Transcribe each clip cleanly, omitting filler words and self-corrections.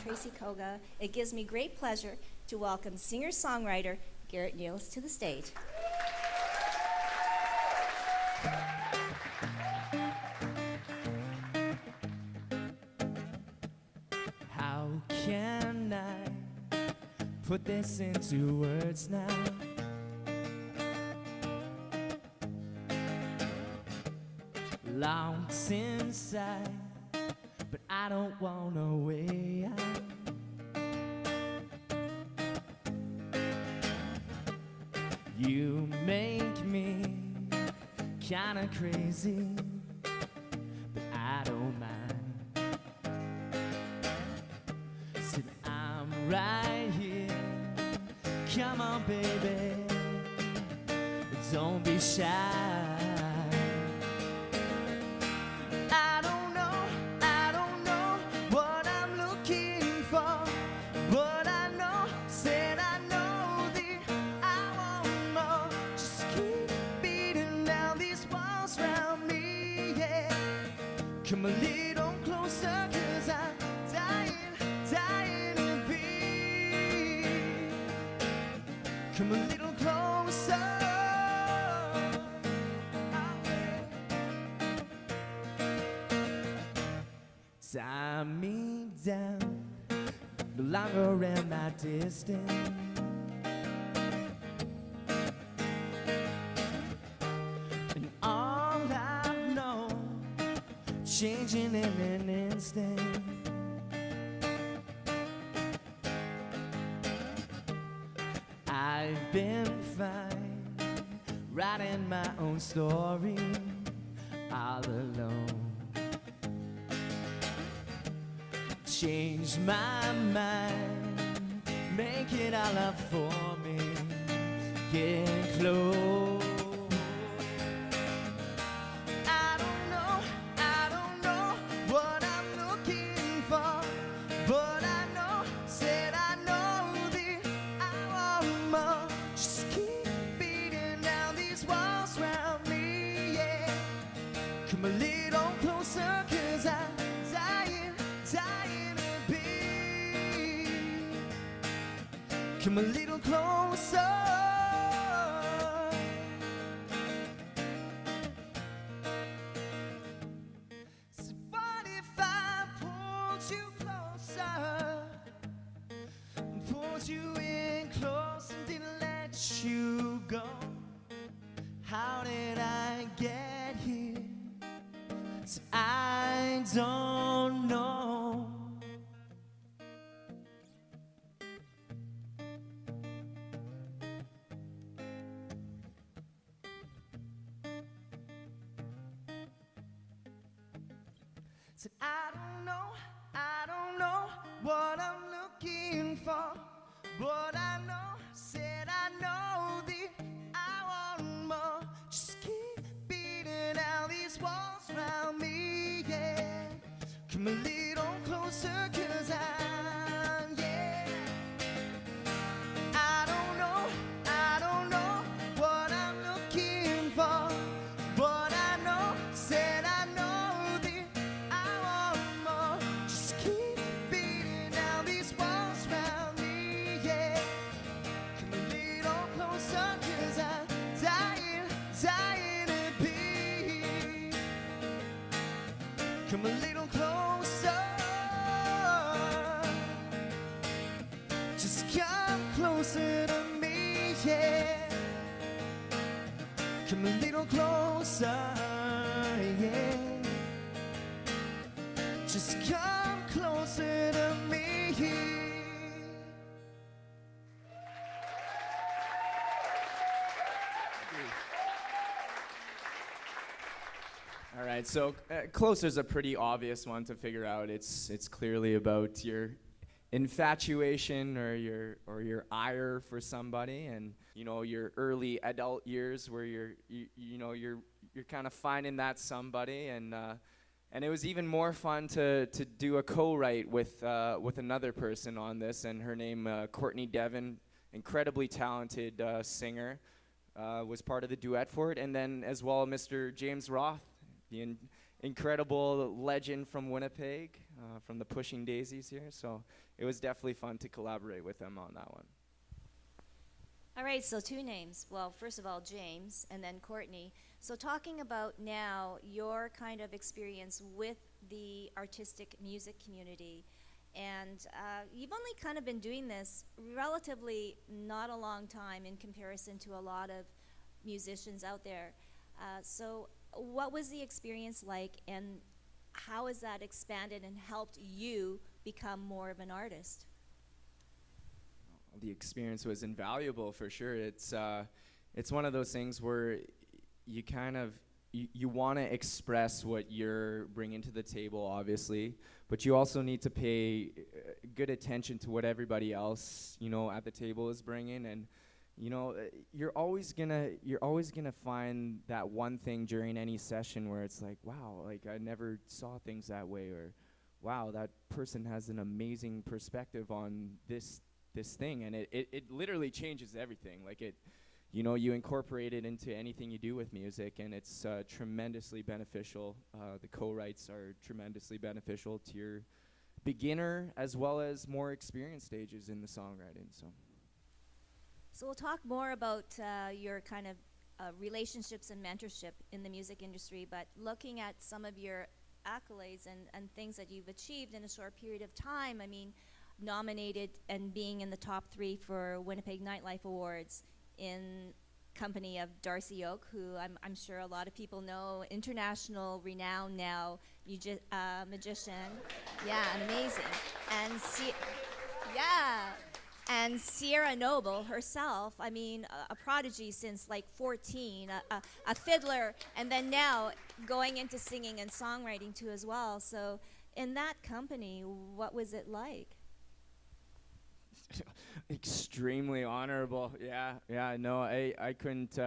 Tracy Koga, it gives me great pleasure to welcome singer-songwriter Garrett to the stage. How can I put this into words now? Lost inside, but I don't want a way out. You make me kinda crazy, but I don't mind. Said I'm right here, come on baby, don't be shy. Come a little closer, 'cause I'm dying to be. Come a little closer. Tie me down, no longer am I distant. And all I know, changing in an instant. I've been fine, writing my own story, all alone. Change my mind, make it all up for me, get close. Come a little closer, 'cause I'm dying to be. Come a little closer. So what if I pulled you closer, pulled you in close and didn't let you go? How did I get here? So I don't know. Said I don't know what I'm looking for, but I know, said I know that I want more. Just keep beating down these walls around me, yeah. Come a little closer, 'cause yeah. I don't know what I'm looking for, but I know, said I know that I want more. Just keep beating down these walls around me, yeah. Come a little closer, 'cause I'm dying to be. Come a little closer. Just come closer to me, yeah. Come a little closer, yeah. Just come closer to me. All right, so closer's a pretty obvious one to figure out. It's clearly about your infatuation or your ire for somebody, and your early adult years where you're kind of finding that somebody, and it was even more fun to do a co-write with another person on this, and her name Courtney Devon, incredibly talented singer, was part of the duet for it, and then as well Mr. James Roth, the incredible legend from Winnipeg, from the Pushing Daisies here. So it was definitely fun to collaborate with them on that one. All right, so two names. Well, first of all, James, and then Courtney. So talking about now your kind of experience with the artistic music community, and you've only kind of been doing this relatively not a long time in comparison to a lot of musicians out there. So what was the experience like, and how has that expanded and helped you become more of an artist? The experience was invaluable for sure. It's one of those things where you kind of you want to express what you're bringing to the table, obviously, but you also need to pay good attention to what everybody else, at the table is bringing. And you're always gonna find that one thing during any session where it's like, wow, like I never saw things that way, or wow, that person has an amazing perspective on this thing, and it literally changes everything. Like you incorporate it into anything you do with music, and it's tremendously beneficial. The co-writes are tremendously beneficial to your beginner as well as more experienced stages in the songwriting. So we'll talk more about your kind of relationships and mentorship in the music industry, but looking at some of your accolades and things that you've achieved in a short period of time, I mean, nominated and being in the top 3 for Winnipeg Nightlife Awards in company of Darcy Oak, who I'm sure a lot of people know, international renowned now magician. Yeah, and amazing. And and Sierra Noble herself, I mean, a prodigy since like 14, a fiddler, and then now going into singing and songwriting too as well. So in that company, what was it like? Extremely honorable. Yeah. No, I couldn't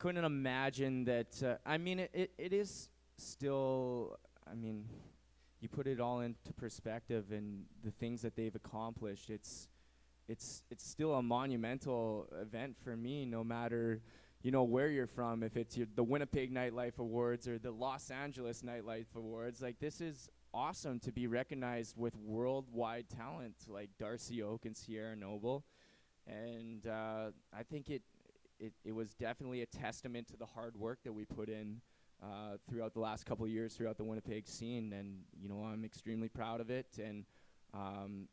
imagine that. I mean, it is still. I mean, you put it all into perspective, and the things that they've accomplished. It's still a monumental event for me, no matter where you're from. If it's the Winnipeg Nightlife Awards or the Los Angeles Nightlife Awards, like this is awesome to be recognized with worldwide talent like Darcy Oak and Sierra Noble, and I think it was definitely a testament to the hard work that we put in throughout the last couple of years throughout the Winnipeg scene, and I'm extremely proud of it, and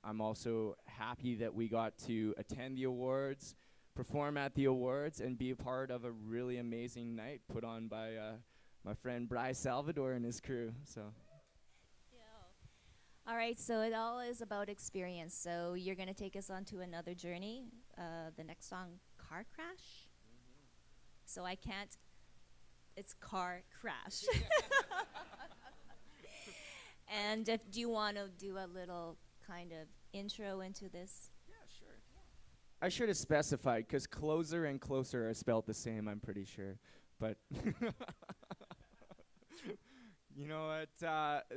I'm also happy that we got to attend the awards, perform at the awards, and be a part of a really amazing night put on by my friend Bryce Salvador and his crew. So. All right, so it all is about experience. So you're going to take us on to another journey. The next song, Car Crash. So I can't, it's Car Crash. And do you want to do a little kind of intro into this? Yeah, sure. I should have specified, because closer and closer are spelled the same, I'm pretty sure. But you know what?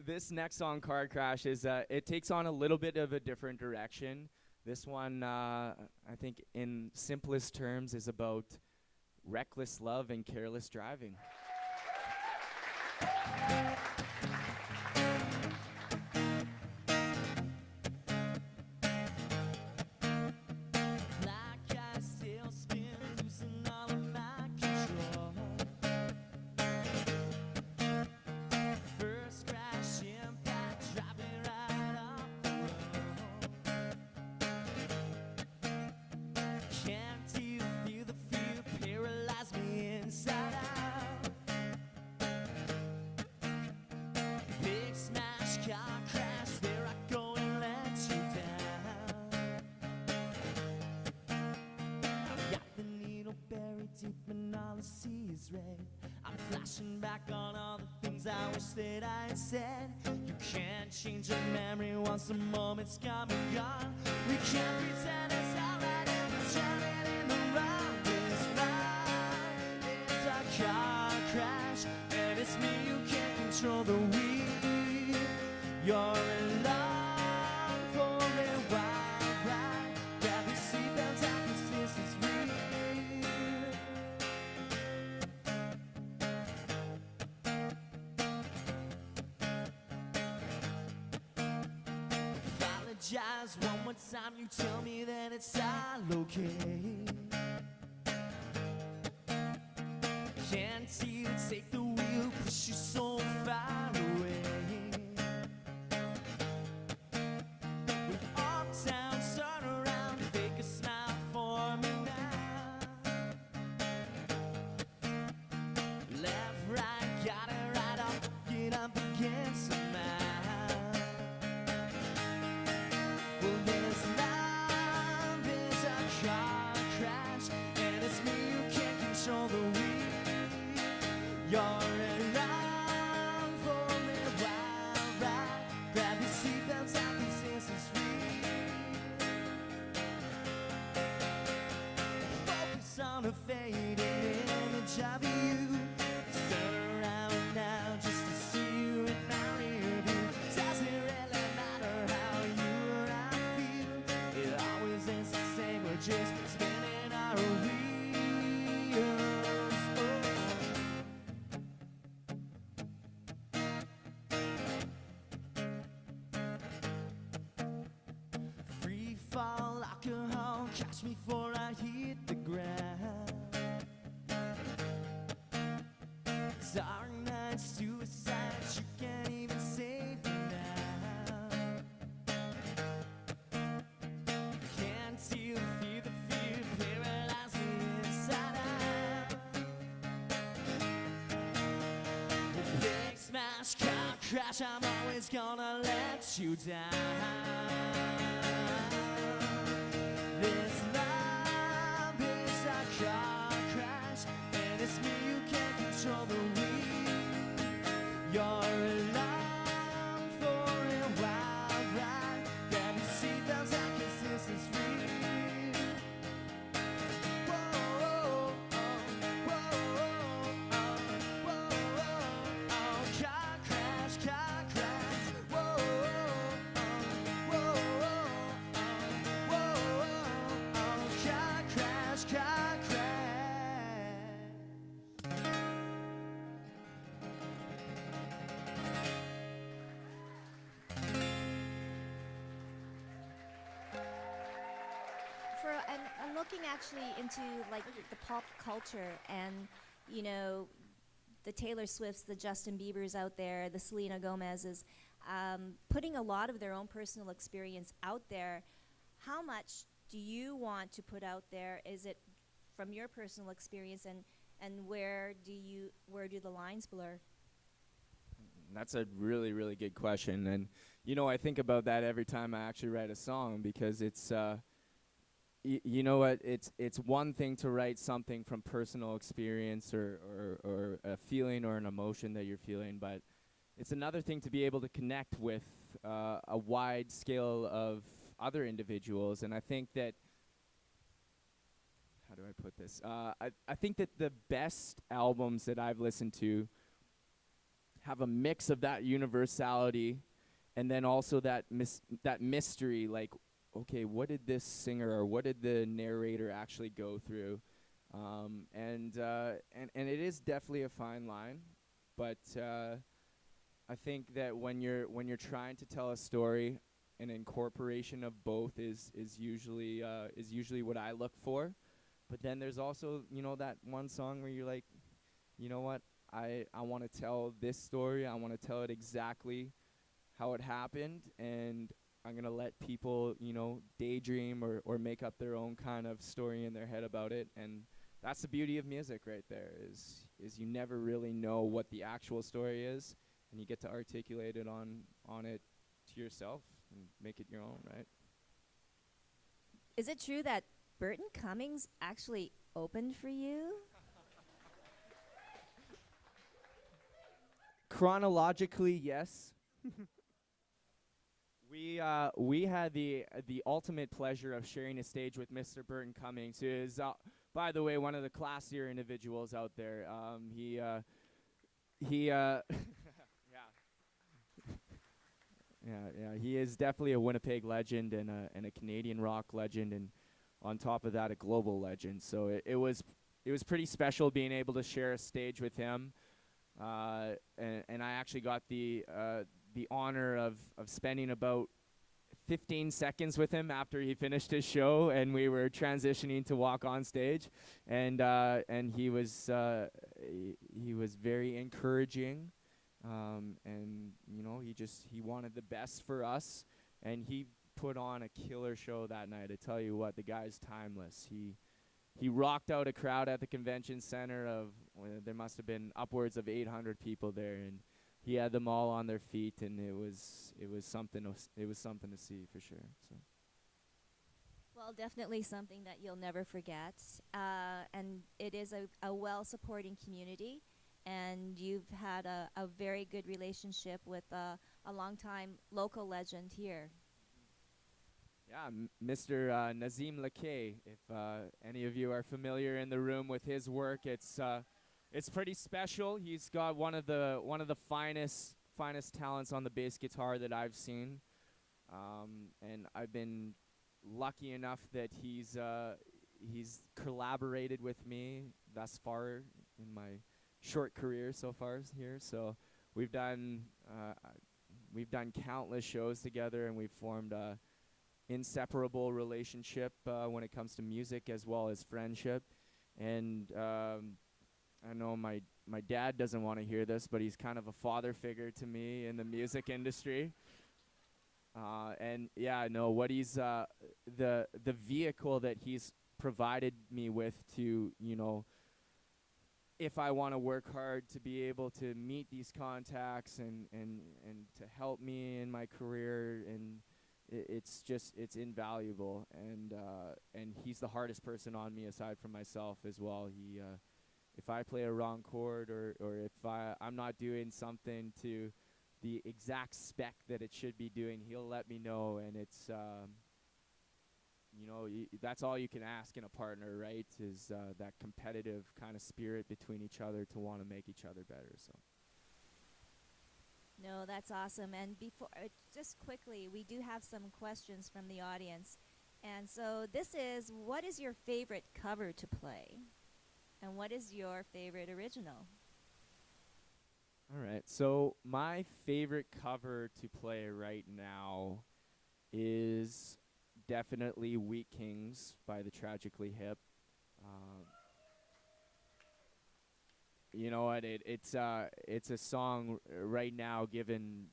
This next song, Car Crash, is it takes on a little bit of a different direction. This one, I think, in simplest terms, is about reckless love and careless driving. I'm flashing back on all the things I wish that I had said. You can't change a memory once the moment's come and gone. We can't pretend it's alright if we're drowning in the wrong. This ride is a car crash, and it's me who can't control the wheel. You're in love for a wild ride. Grab your seatbelt out 'cause this is real. apologize one more time. You tell me that it's all okay. Can't even take the wheel, push you so far away. With all town, turn around, fake a smile for me now. Left, right, got it right up, get up again somehow. Well, this love is a car crash, and it's me who can't control the wheel. You're around for a wild ride. Grab your seatbelts, I can sense the sweet. Focus on a fading image of you. Turn around now just to see you in my rear view. Doesn't really matter how you or I feel. It always ends the same. We're just spinning our wheels. Free fall alcohol, catch me before I hit the ground. Dark night suicide, you can't even save me now. Can't see the fear, paralyze me inside out. Big smash, car crash, I'm always gonna let you down. This love is a car crash, and it's me who can't control the wheel. You're along for a wild ride. Grab your seatbelts, I can sense the sweet. Whoa, whoa, whoa, whoa, whoa, whoa, car crash, car crash. Whoa, whoa, whoa, whoa, car crash, car crash. And I'm looking actually into like the pop culture and, you know, the Taylor Swifts, the Justin Biebers out there, the Selena Gomez's, putting a lot of their own personal experience out there. How much do you want to put out there? Is it from your personal experience, and where do the lines blur? That's a really, really good question. And, you know, I think about that every time I actually write a song, because it's, you know what, it's one thing to write something from personal experience or a feeling or an emotion that you're feeling, but it's another thing to be able to connect with a wide scale of other individuals. And I think that, how do I put this? I think that the best albums that I've listened to have a mix of that universality and then also that mystery, like, okay, what did this singer or what did the narrator actually go through? And it is definitely a fine line, but I think that when you're trying to tell a story, an incorporation of both is usually what I look for. But then there's also, you know, that one song where you're like, you know what, I want to tell this story. I want to tell it exactly how it happened, and I'm going to let people, you know, daydream or make up their own kind of story in their head about it. And that's the beauty of music right there, is you never really know what the actual story is, and you get to articulate it on it to yourself and make it your own, right? Is it true that Burton Cummings actually opened for you? Chronologically, yes. We had the ultimate pleasure of sharing a stage with Mr. Burton Cummings, who is, by the way, one of the classier individuals out there. He is definitely a Winnipeg legend and a Canadian rock legend, and on top of that, a global legend. So it was pretty special being able to share a stage with him, and I actually got the honor of spending about 15 seconds with him after he finished his show, and we were transitioning to walk on stage, and he was very encouraging, and he wanted the best for us, and he put on a killer show that night. I tell you what, the guy's timeless. He rocked out a crowd at the convention center of there must have been upwards of 800 people there, and he had them all on their feet, and it was something to see for sure. So. Well, definitely something that you'll never forget. And it is a well-supporting community, and you've had a very good relationship with a longtime local legend here. Yeah, Mr. Nazim Lakay. If any of you are familiar in the room with his work, it's pretty special. He's got one of the finest talents on the bass guitar that I've seen, and I've been lucky enough that he's collaborated with me thus far in my short career so far here. So we've done countless shows together, and we've formed a inseparable relationship when it comes to music as well as friendship. And I know my dad doesn't want to hear this, but he's kind of a father figure to me in the music industry. And yeah, no, what he's the vehicle that he's provided me with to, if I want to work hard, to be able to meet these contacts and to help me in my career, and it's invaluable. And he's the hardest person on me aside from myself as well. He if I play a wrong chord or if I'm not doing something to the exact spec that it should be doing, he'll let me know, and it's that's all you can ask in a partner, right? Is that competitive kind of spirit between each other to want to make each other better. So. No, that's awesome. And before, just quickly, we do have some questions from the audience. And so this is, what is your favorite cover to play? And what is your favorite original? All right. So my favorite cover to play right now is definitely Wheat Kings by the Tragically Hip. You know what? It's a song right now, given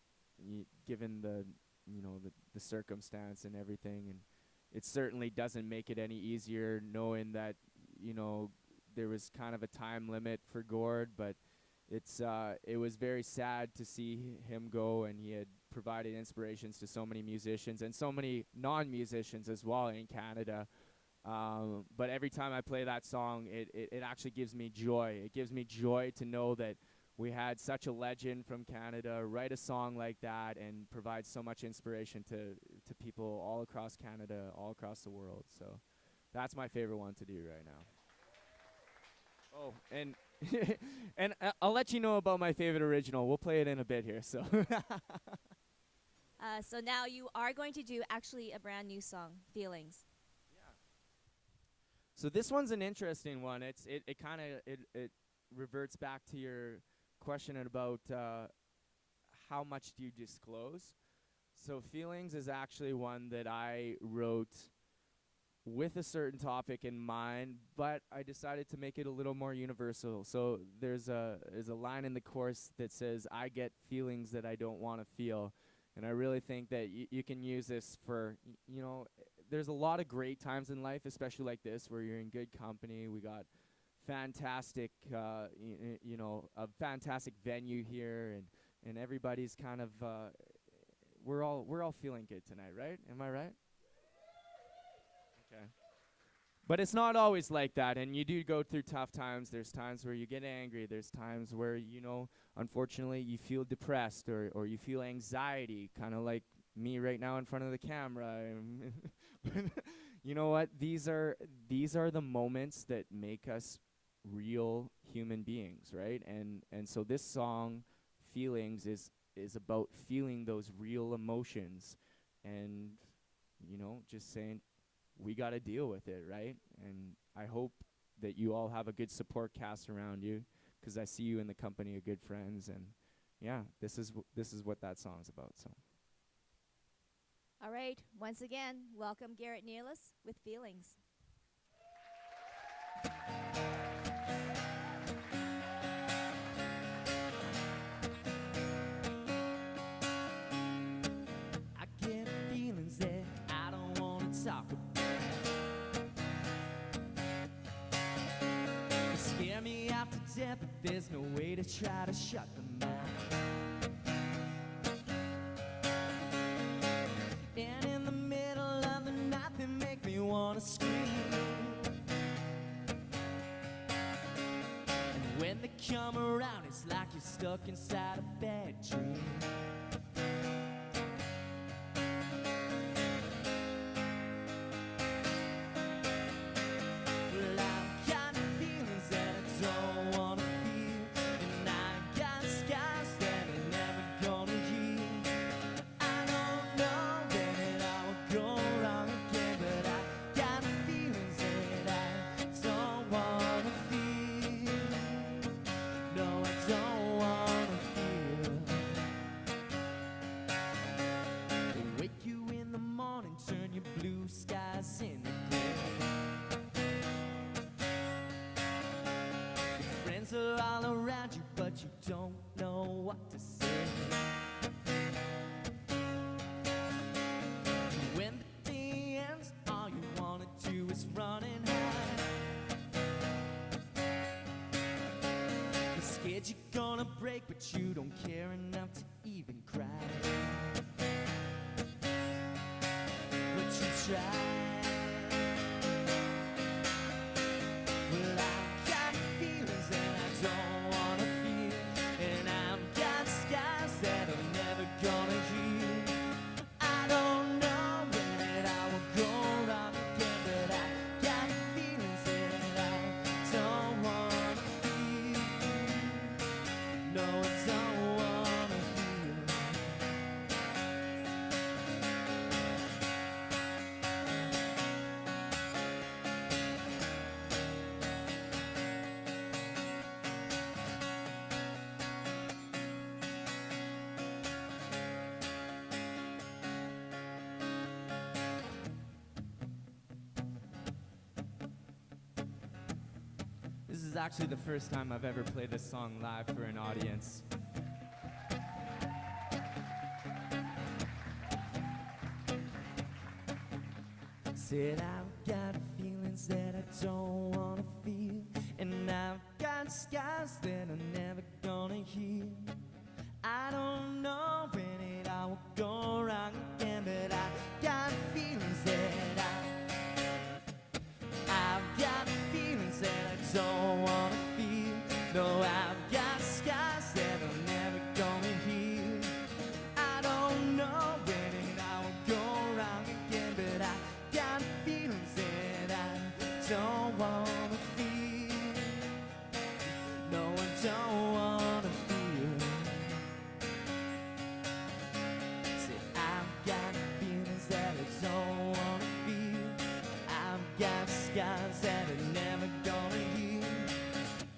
the the circumstance and everything, and it certainly doesn't make it any easier knowing that there was kind of a time limit for Gord, but it was very sad to see him go, and he had provided inspirations to so many musicians and so many non-musicians as well in Canada. But every time I play that song, it actually gives me joy. It gives me joy to know that we had such a legend from Canada write a song like that and provide so much inspiration to people all across Canada, all across the world. So that's my favorite one to do right now. Oh, and and I'll let you know about my favorite original. We'll play it in a bit here. So. So now you are going to do actually a brand new song, Feelings. So this one's an interesting one. It reverts back to your question about how much do you disclose. So Feelings is actually one that I wrote with a certain topic in mind, but I decided to make it a little more universal. So there's a line in the chorus that says, "I get feelings that I don't want to feel," and I really think that you can use this for there's a lot of great times in life, especially like this, where you're in good company. We got fantastic, a fantastic venue here, and everybody's kind of, we're all feeling good tonight, right? Am I right? Okay. But it's not always like that, and you do go through tough times. There's times where you get angry. There's times where, unfortunately, you feel depressed or you feel anxiety, kind of like me right now in front of the camera. You know what? These are the moments that make us real human beings, right? And so this song, Feelings, is about feeling those real emotions, and just saying we got to deal with it, right? And I hope that you all have a good support cast around you, because I see you in the company of good friends, and yeah, this is what that song's about. So. All right, once again, welcome Garrett Nealis with Feelings. I get feelings that I don't want to talk about. They scare me out to death, but there's no way to try to shut them out. And in the middle of the night, they make me want to scream. And when they come around, it's like you're stuck inside a bad dream. Well, I've got feelings that I don't want to feel, and I've got skies that are never gonna heal. I don't know when it all will go wrong again, but I got feelings that I don't want to feel. No, I don't want to feel. They wake you in the morning, turn your blue skies into gray. Your friends are all around you, but you don't know what to say. When the day ends, all you wanna do is run and hide. You're scared you're gonna break, but you don't care enough to even cry. But you try. Well, I've got feelings that I don't wanna feel, and I've got skies that are never gonna heal. I don't know when it all will go wrong again, but I got feelings that I don't wanna feel. No, I don't wanna feel. This is actually the first time I've ever played this song live for an audience. Said I've got feelings that I don't wanna feel, and I've got skies that are never gonna heal. I don't know when it all will go wrong again, but I got feelings that I've got feelings that I don't wanna feel. No, I've got skies that are never gonna heal. I don't know when it all will go wrong again, but I got feelings that I don't wanna feel. No, I don't wanna feel. Say, I've got feelings that I don't wanna feel. I've got skies that are never gonna heal.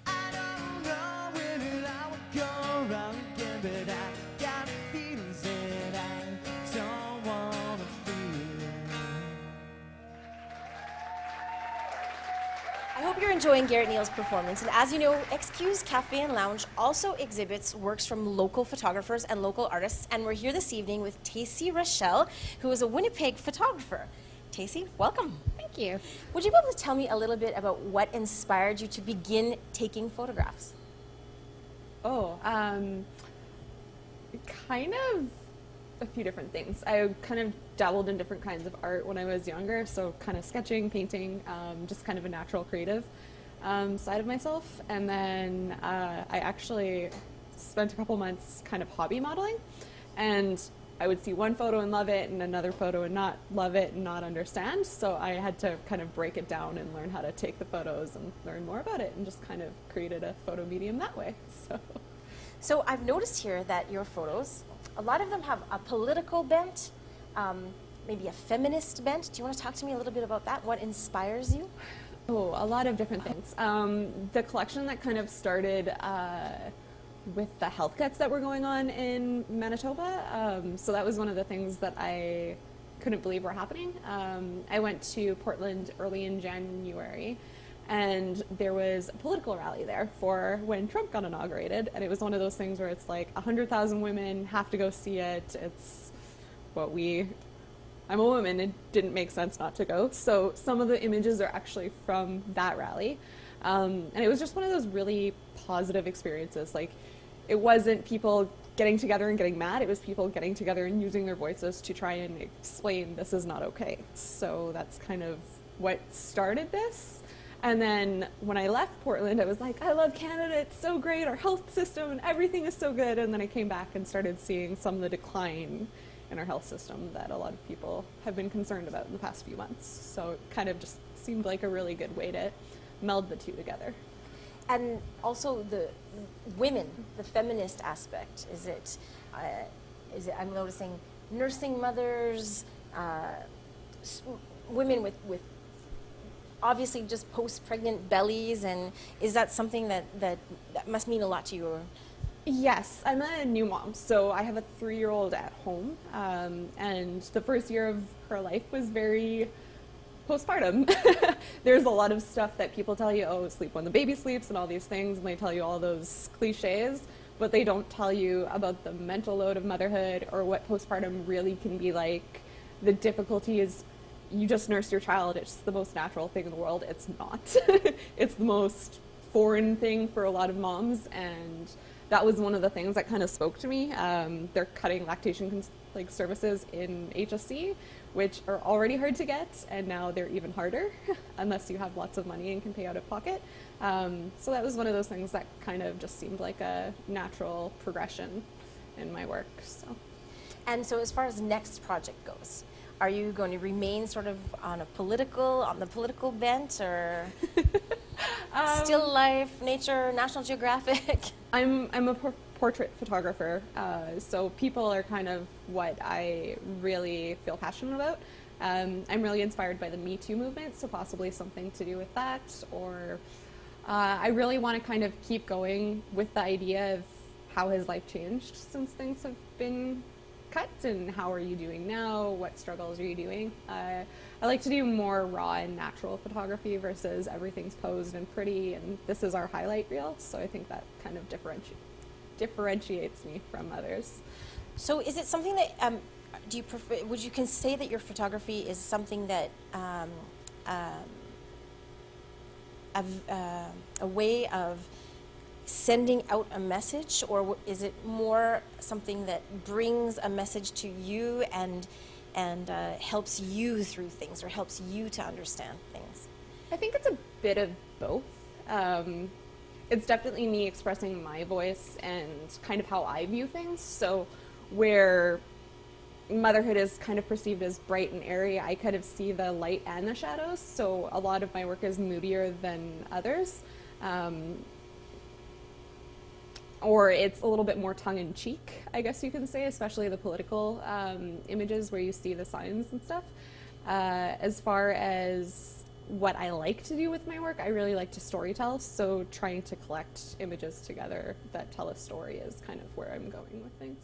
I don't know when it all will go wrong again, but I got feelings that I don't wanna feel. I hope you're enjoying Garrett Neal's performance. And as you know, XQ's Cafe and Lounge also exhibits works from local photographers and local artists. And we're here this evening with Tacey Rochelle, who is a Winnipeg photographer. Tacey, welcome. Thank you. Would you be able to tell me a little bit about what inspired you to begin taking photographs? Kind of a few different things. I kind of dabbled in different kinds of art when I was younger, so kind of sketching, painting, just kind of a natural creative side of myself. And then I actually spent a couple months kind of hobby modeling, and I would see one photo and love it, and another photo and not love it and not understand. So I had to kind of break it down and learn how to take the photos and learn more about it, and just kind of created a photo medium that way. So I've noticed here that your photos, a lot of them have a political bent, maybe a feminist bent. Do you want to talk to me a little bit about that? What inspires you? Oh, a lot of different things. The collection that kind of started with the health cuts that were going on in Manitoba. So that was one of the things that I couldn't believe were happening. I went to Portland early in January, and there was a political rally there for when Trump got inaugurated, and it was one of those things where it's like 100,000 women have to go see it. It's what I'm a woman, it didn't make sense not to go. So some of the images are actually from that rally. And it was just one of those really positive experiences. Like, it wasn't people getting together and getting mad, it was people getting together and using their voices to try and explain this is not okay. So that's kind of what started this. And then when I left Portland, I was like, I love Canada, it's so great, our health system and everything is so good. And then I came back and started seeing some of the decline in our health system that a lot of people have been concerned about in the past few months. So it kind of just seemed like a really good way to meld the two together. And also the women, the feminist aspect. Is it? I'm noticing nursing mothers, women with obviously just post-pregnant bellies, and is that something that must mean a lot to you? Or? Yes, I'm a new mom, so I have a 3-year-old at home, and the first year of her life was very postpartum. There's a lot of stuff that people tell you, oh, sleep when the baby sleeps and all these things, and they tell you all those cliches, but they don't tell you about the mental load of motherhood or what postpartum really can be like. The difficulty is you just nursed your child, it's the most natural thing in the world. It's not. It's the most foreign thing for a lot of moms, and that was one of the things that kind of spoke to me. They're cutting lactation services in HSC, which are already hard to get, and now they're even harder unless you have lots of money and can pay out of pocket. So that was one of those things that kind of just seemed like a natural progression in my work. And so as far as next project goes, are you going to remain sort of on the political bent, or still life, nature, National Geographic? I'm a portrait photographer, so people are kind of what I really feel passionate about. I'm really inspired by the Me Too movement, so possibly something to do with that, or I really want to kind of keep going with the idea of how has life changed since things have been cut, and how are you doing now, what struggles are you doing. I like to do more raw and natural photography versus everything's posed and pretty and this is our highlight reel, so I think that kind of differentiates me from others. So is it something that, do you prefer, would you say that your photography is something that, a way of sending out a message, or is it more something that brings a message to you and helps you through things, or helps you to understand things? I think it's a bit of both. It's definitely me expressing my voice and kind of how I view things. So where motherhood is kind of perceived as bright and airy, I kind of see the light and the shadows. So a lot of my work is moodier than others. Or it's a little bit more tongue-in-cheek, I guess you can say, especially the political images where you see the signs and stuff. As far as what I like to do with my work, I really like to storytell, so trying to collect images together that tell a story is kind of where I'm going with things.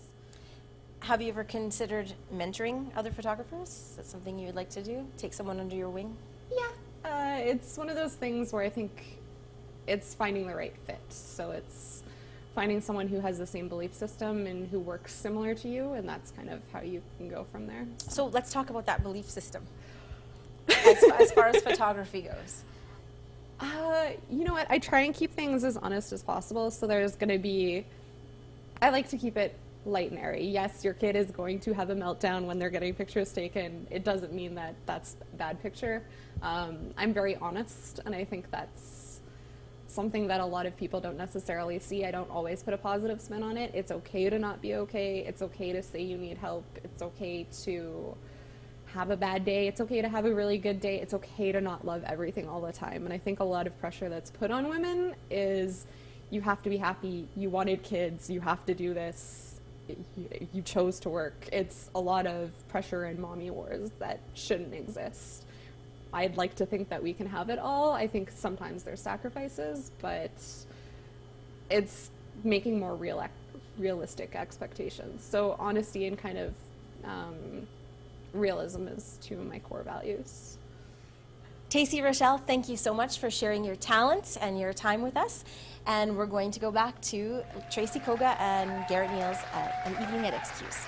Have you ever considered mentoring other photographers? Is that something you would like to do? Take someone under your wing? Yeah, it's one of those things where I think it's finding the right fit. So it's finding someone who has the same belief system and who works similar to you, and that's kind of how you can go from there. So let's talk about that belief system as far as photography goes. You know what, I try and keep things as honest as possible, so there's going to be, I like to keep it light and airy. Yes, your kid is going to have a meltdown when they're getting pictures taken. It doesn't mean that that's a bad picture. I'm very honest, and I think that's something that a lot of people don't necessarily see. I don't always put a positive spin on it. It's okay to not be okay. It's okay to say you need help. It's okay to have a bad day. It's okay to have a really good day. It's okay to not love everything all the time. And I think a lot of pressure that's put on women is you have to be happy. You wanted kids. You have to do this. You chose to work. It's a lot of pressure and mommy wars that shouldn't exist. I'd like to think that we can have it all. I think sometimes there's sacrifices, but it's making more realistic expectations. So honesty and kind of realism is two of my core values. Tacey, Rochelle, thank you so much for sharing your talent and your time with us. And we're going to go back to Tracy Koga and Garrett Niels at An Evening at Excuse.